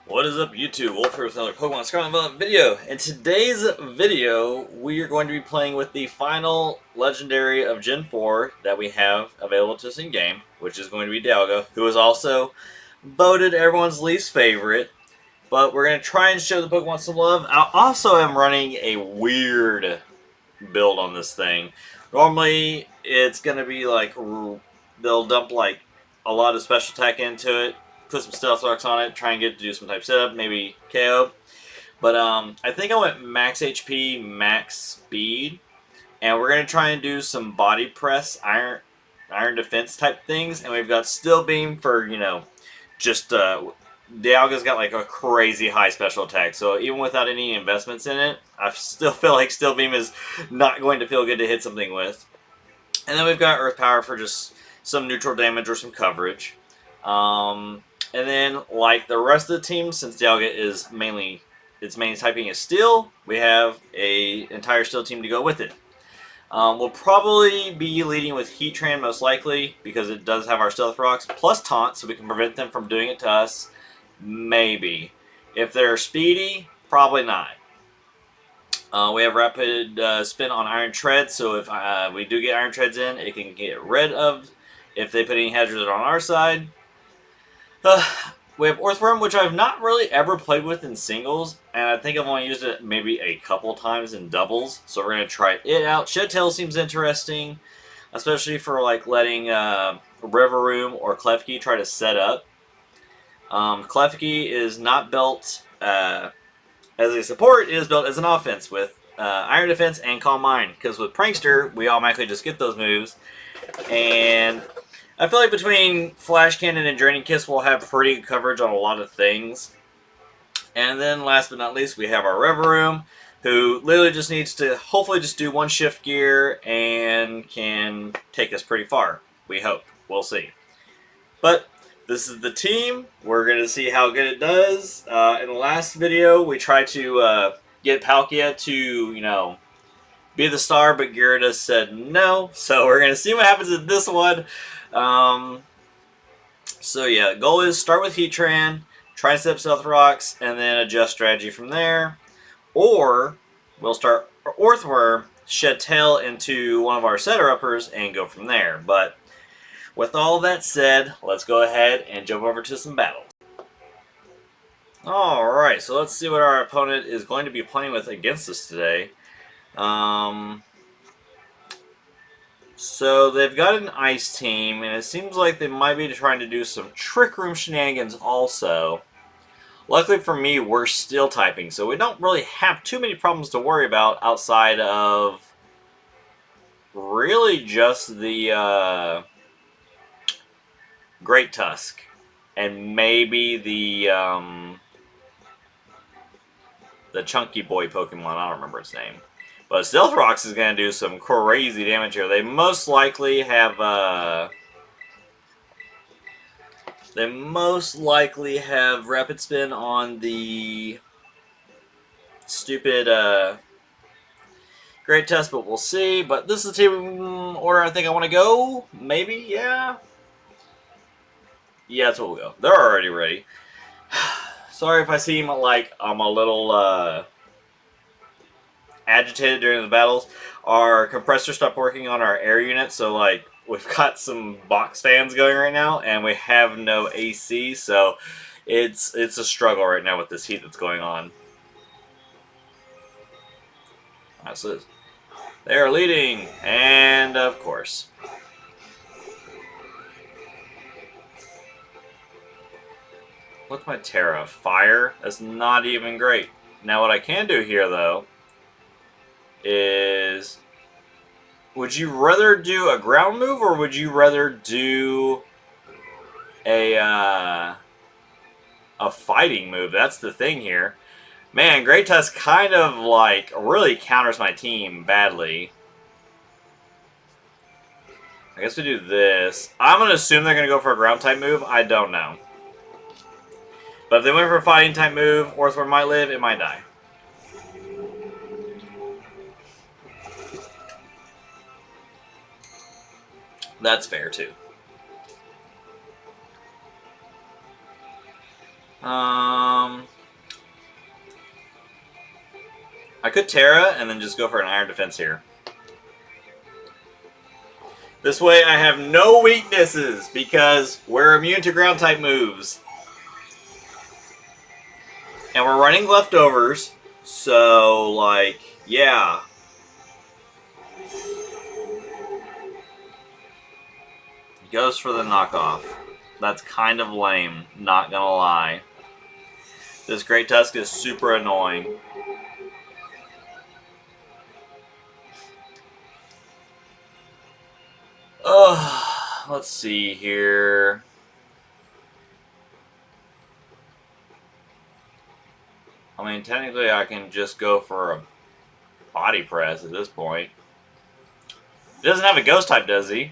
What is up, YouTube? Wolf here with another Pokemon Scarlet video. In today's video, we are going to be playing with the final legendary of Gen 4 that we have available to us in game, which is going to be Dialga, who is also voted everyone's least favorite. But we're going to try and show the Pokemon some love. I also am running a weird build on this thing. Normally, it's going to be like, they'll dump like a lot of special attack into it, put some stealth rocks on it, try and get it to do some type setup, maybe KO. But I think I went max HP, max speed, and we're gonna try and do some body press, iron defense type things. And we've got Steel Beam for just Dialga's got like a crazy high special attack. So even without any investments in it, I still feel like Steel Beam is not going to feel good to hit something with. And then we've got Earth Power for just some neutral damage or some coverage. And then, like the rest of the team, since Dialga is its main typing is Steel, we have an entire Steel team to go with it. We'll probably be leading with Heatran most likely, because it does have our Stealth Rocks, plus Taunt, so we can prevent them from doing it to us. Maybe. If they're speedy, probably not. We have Rapid Spin on Iron Tread, so if we do get Iron Treads in, it can get rid of if they put any hazards on our side. We have Earthworm, which I've not really ever played with in singles, and I think I've only used it maybe a couple times in doubles, so we're going to try it out. Shed Tail seems interesting, especially for like letting Rivaroom or Klefki try to set up. Klefki is not built as a support, it is built as an offense with Iron Defense and Calm Mind, because with Prankster, we automatically just get those moves, and I feel like between Flash Cannon and Draining Kiss, we'll have pretty good coverage on a lot of things. And then last but not least, we have our Rivaroom, who literally just needs to hopefully just do one shift gear and can take us pretty far. We hope. We'll see. But this is the team. We're going to see how good it does. In the last video, we tried to get Palkia to, be the star, but Gyarados said no. So we're going to see what happens in this one. So yeah, goal is start with Heatran, try and set up Stealth Rocks, and then adjust strategy from there. Or we'll start Earthworm, Shed Tail into one of our setter-uppers, and go from there. But with all that said, let's go ahead and jump over to some battles. Alright, so let's see what our opponent is going to be playing with against us today. So they've got an ice team, and it seems like they might be trying to do some Trick Room shenanigans also. Luckily for me, we're Steel typing, so we don't really have too many problems to worry about outside of really just the Great Tusk and maybe the Chunky Boy Pokemon. I don't remember its name. But Stealth Rocks is going to do some crazy damage here. They most likely have Rapid Spin on the stupid Great Test, but we'll see. But this is the team order I think I want to go. Maybe, yeah. Yeah, that's what we'll go. They're already ready. Sorry if I seem like I'm a little agitated during the battles. Our compressor stopped working on our air unit, so like we've got some box fans going right now, and we have no AC, so it's a struggle right now with this heat that's going on. Alright, so they're leading, and of course. What's my Terra? Fire? That's not even great. Now what I can do here though is, would you rather do a ground move or would you rather do a fighting move? That's the thing here. Man, Great Tusk kind of like really counters my team badly. I guess we do this. I'm going to assume they're going to go for a ground type move. I don't know. But if they went for a fighting type move, Earthworm might live, it might die. That's fair, too. I could Terra and then just go for an Iron Defense here. This way I have no weaknesses because we're immune to ground type moves. And we're running leftovers, so like, yeah. He goes for the knockoff. That's kind of lame, not gonna lie. This Great Tusk is super annoying. Let's see here. I mean, technically I can just go for a body press at this point. He doesn't have a ghost type, does he?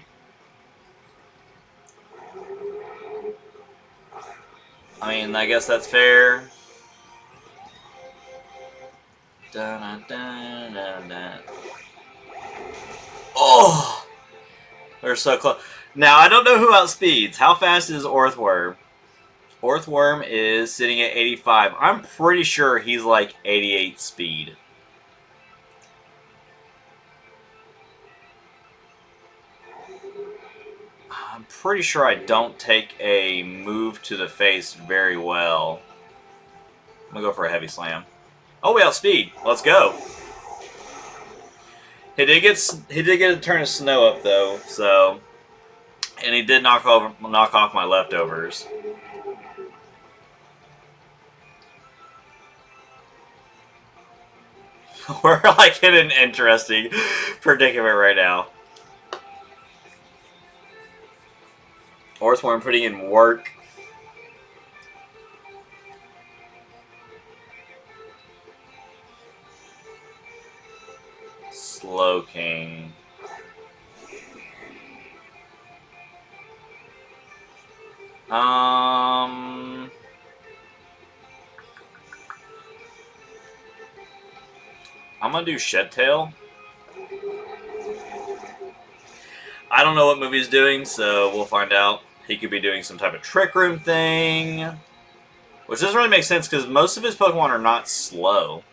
I mean, I guess that's fair. Dun, dun, dun, dun. Oh! We're so close. Now, I don't know who outspeeds. How fast is Orthworm? Orthworm is sitting at 85. I'm pretty sure he's like 88 speed. I'm pretty sure I don't take a move to the face very well. I'm gonna go for a heavy slam. Oh, we outspeed. Let's go. He did get a turn of snow up though, so, and he did knock off my leftovers. We're like in an interesting predicament right now. Orthworm putting in work. Slow King. I'm gonna do Shed Tail. I don't know what movie he's doing, so we'll find out. He could be doing some type of Trick Room thing, which doesn't really make sense because most of his Pokemon are not slow.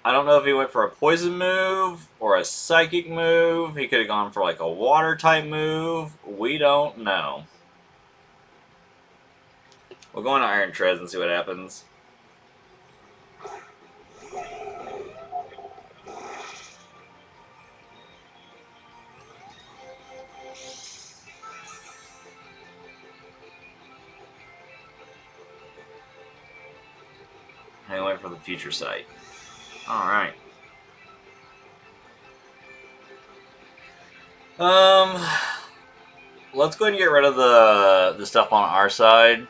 I don't know if he went for a poison move or a psychic move. He could have gone for like a water type move. We don't know. We'll go on Iron Treads and see what happens. I went for the future sight. Alright. Let's go ahead and get rid of the stuff on our side.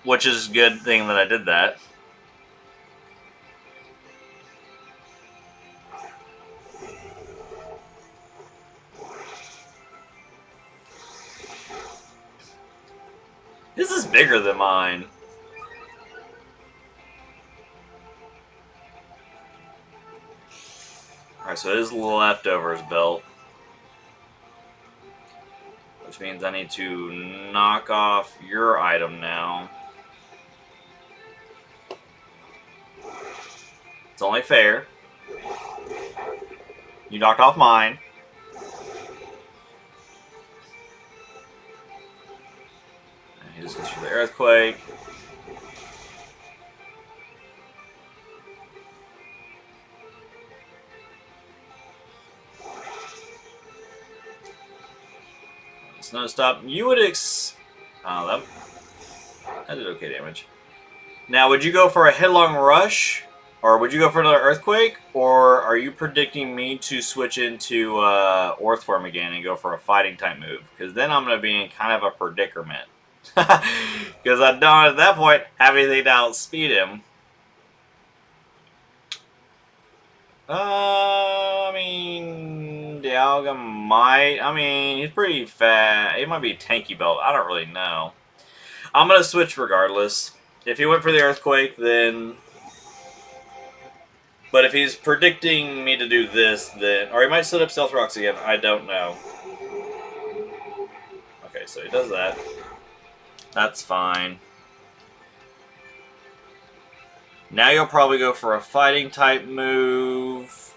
Which is a good thing that I did that. This is bigger than mine. Alright, so it is leftovers belt. Which means I need to knock off your item now. It's only fair. You knocked off mine. And he just goes for the Earthquake. Snow Stop. You would oh, that did okay damage. Now, would you go for a Headlong Rush? Or would you go for another Earthquake? Or are you predicting me to switch into Orthworm again and go for a fighting type move? Because then I'm going to be in kind of a predicament. Because I don't, at that point, have anything to outspeed him. I mean, Dialga might. I mean, he's pretty fat. It might be tanky belt. I don't really know. I'm going to switch regardless. If he went for the Earthquake, then... But if he's predicting me to do this, then... Or he might set up Stealth Rocks again. I don't know. Okay, so he does that. That's fine. Now you'll probably go for a fighting type move.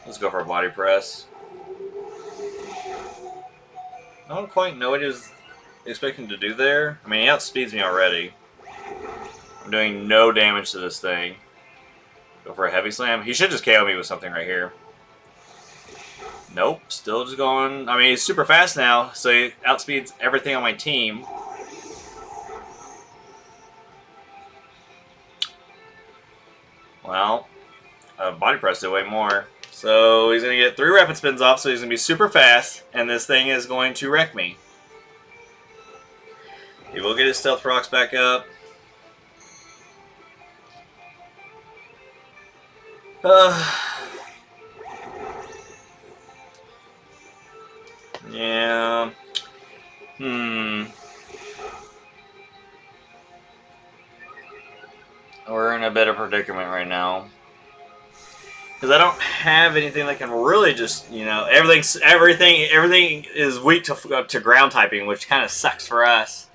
Let's go for a body press. I don't quite know what he was expecting to do there. I mean, he outspeeds me already. I'm doing no damage to this thing. Go for a heavy slam. He should just KO me with something right here. Nope, still just going. I mean, he's super fast now, so he outspeeds everything on my team. Well, body press did way more. So he's going to get 3 rapid spins off, so he's going to be super fast, and this thing is going to wreck me. He will get his stealth rocks back up. Yeah. We're in a bit of predicament right now. Because I don't have anything that can really just, you know, everything is weak to ground typing, which kind of sucks for us.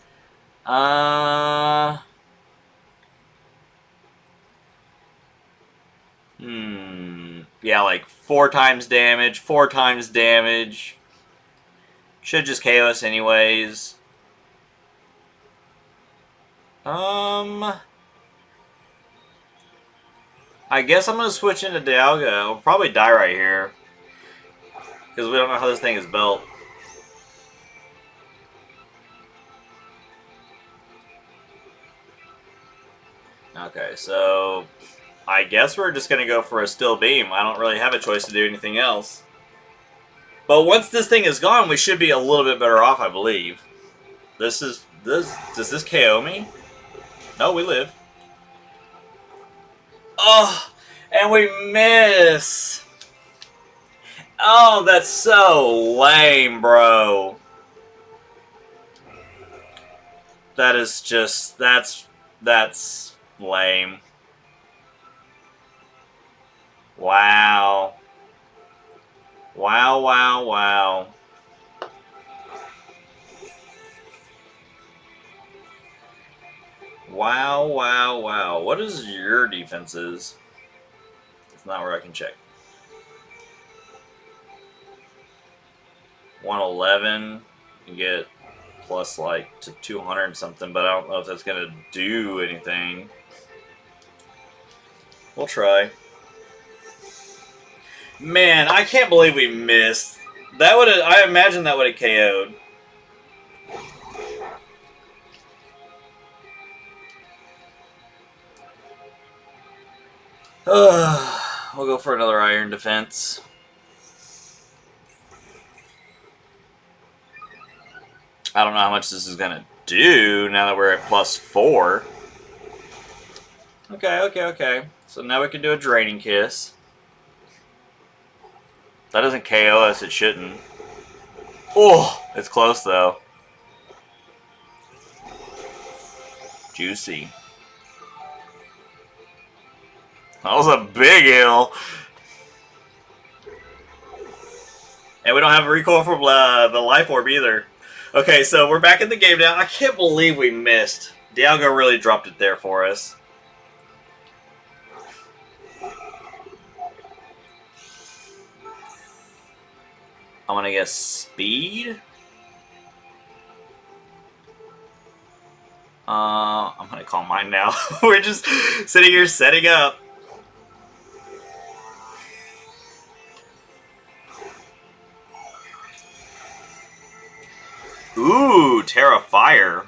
Yeah, like 4 times damage, 4 times damage. Should just KO us anyways. I guess I'm gonna switch into Dialga. I'll probably die right here. Because we don't know how this thing is built. Okay, so I guess we're just gonna go for a Still Beam. I don't really have a choice to do anything else. But once this thing is gone, we should be a little bit better off, I believe. Does this KO me? No, we live. Oh, and we miss. Oh, that's so lame, bro. That is just, that's lame. Wow. Wow, wow, wow. Wow, wow, wow. What is your defenses? It's not where I can check. 111. You get plus like to 200 something, but I don't know if that's gonna do anything. We'll try. Man, I can't believe we missed. That would have, I imagine that would have KO'd. We'll go for another Iron Defense. I don't know how much this is going to do now that we're at +4. Okay. So now we can do a Draining Kiss. That doesn't KO us, it shouldn't. Oh, it's close though. Juicy. That was a big hill. And we don't have a recoil from the Life Orb either. Okay, so we're back in the game now. I can't believe we missed. Dialga really dropped it there for us. I'm gonna guess speed. I'm gonna call mine now. We're just sitting here setting up. Ooh, Terra Fire.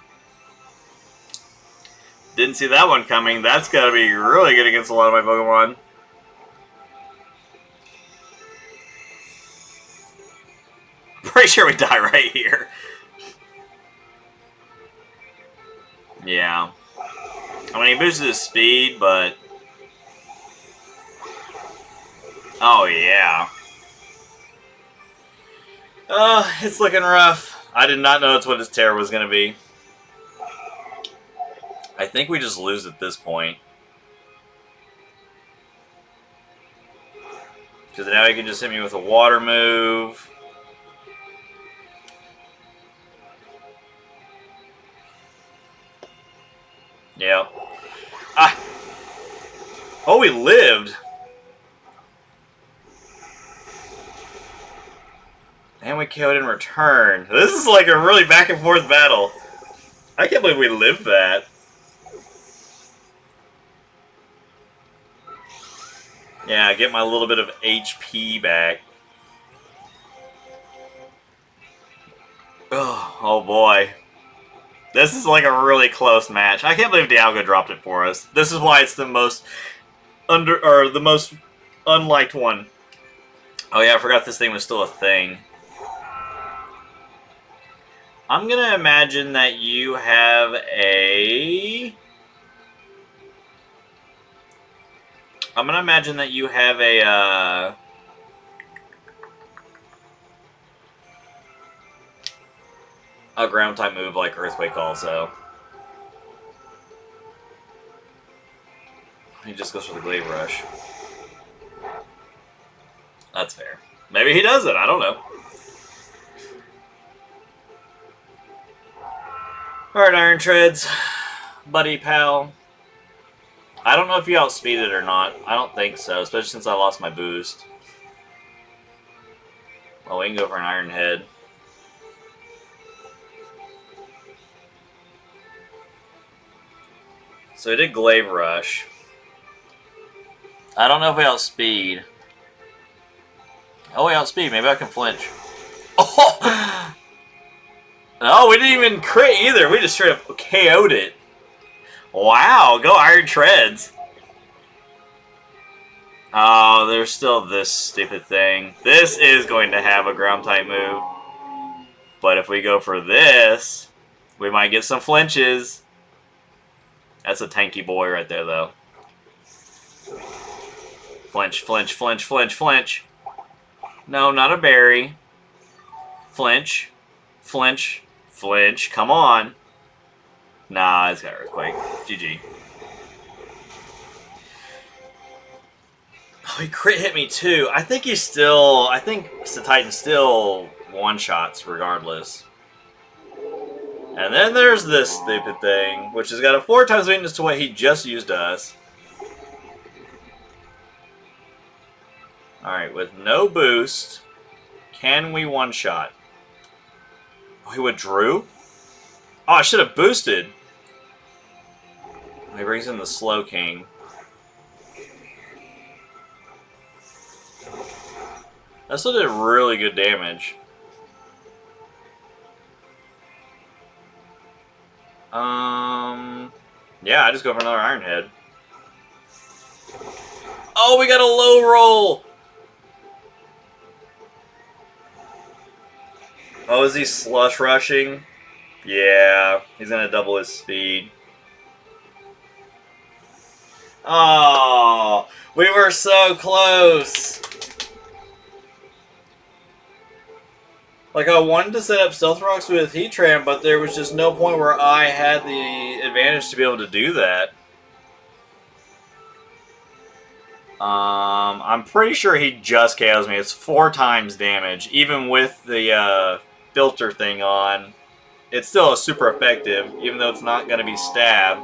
Didn't see that one coming. That's gotta be really good against a lot of my Pokemon. Pretty sure we die right here. Yeah. I mean, he boosted his speed, but... Oh, yeah. It's looking rough. I did not know that's what his Terror was going to be. I think we just lose at this point. Because now he can just hit me with a water move. Oh, we lived. And we KO'd in return. This is like a really back and forth battle. I can't believe we lived that. Yeah, get my little bit of HP back. Oh boy. This is like a really close match. I can't believe Dialga dropped it for us. This is why it's the most the most unliked one. Oh yeah, I forgot this thing was still a thing. I'm gonna imagine that you have a... I'm gonna imagine that you have a ground type move like Earthquake also. He just goes for the Glaive Rush. That's fair. Maybe he does it, I don't know. Alright, Iron Treads. Buddy pal. I don't know if you outspeed it or not. I don't think so, especially since I lost my boost. Well, we can go for an Iron Head. So he did Glaive Rush. I don't know if we outspeed. Oh, we outspeed. Maybe I can flinch. Oh! No, we didn't even crit either. We just straight up KO'd it. Wow, go Iron Treads. Oh, there's still this stupid thing. This is going to have a ground type move. But if we go for this, we might get some flinches. That's a tanky boy right there, though. Flinch, flinch, flinch, flinch, flinch. No, not a berry. Flinch. Flinch. Flinch. Come on. Nah, it's got Earthquake. GG. Oh, he crit hit me too. I think he's still... I think the Titan still one-shots regardless. And then there's this stupid thing, which has got a 4 times weakness to what he just used to us. Alright, with no boost, can we one-shot? Oh, he withdrew? Oh, I should have boosted. He brings in the Slow King. That still did really good damage. Yeah, I just go for another Iron Head. Oh, we got a low roll! Oh, is he slush rushing? Yeah, he's gonna double his speed. Oh, we were so close! Like, I wanted to set up Stealth Rocks with Heatran, but there was just no point where I had the advantage to be able to do that. I'm pretty sure he just KOs me. It's 4 times damage. Even with the filter thing on, it's still super effective, even though it's not going to be stab.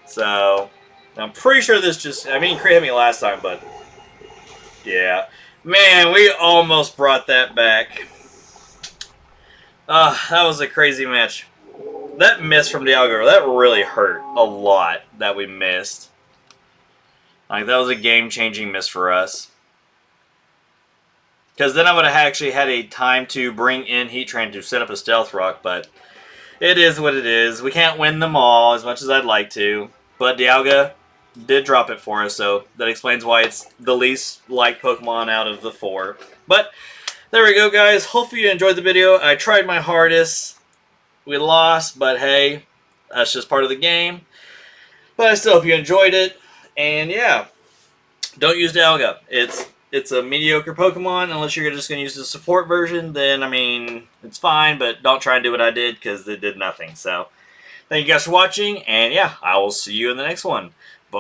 So, I'm pretty sure this just... I mean, crit hit me last time, but... yeah. Man, we almost brought that back. That was a crazy match. That miss from Dialga, that really hurt a lot that we missed. Like, that was a game-changing miss for us. Because then I would have actually had a time to bring in Heatran to set up a Stealth Rock, but it is what it is. We can't win them all as much as I'd like to. But Dialga did drop it for us, so that explains why it's the least liked Pokemon out of the 4. But there we go, guys. Hopefully you enjoyed the video. I tried my hardest. We lost, but hey, that's just part of the game. But I still hope you enjoyed it. And yeah, don't use Dialga. It's a mediocre Pokemon. Unless you're just going to use the support version, then, I mean, it's fine. But don't try and do what I did, because it did nothing. So, thank you guys for watching. And yeah, I will see you in the next one. Bye.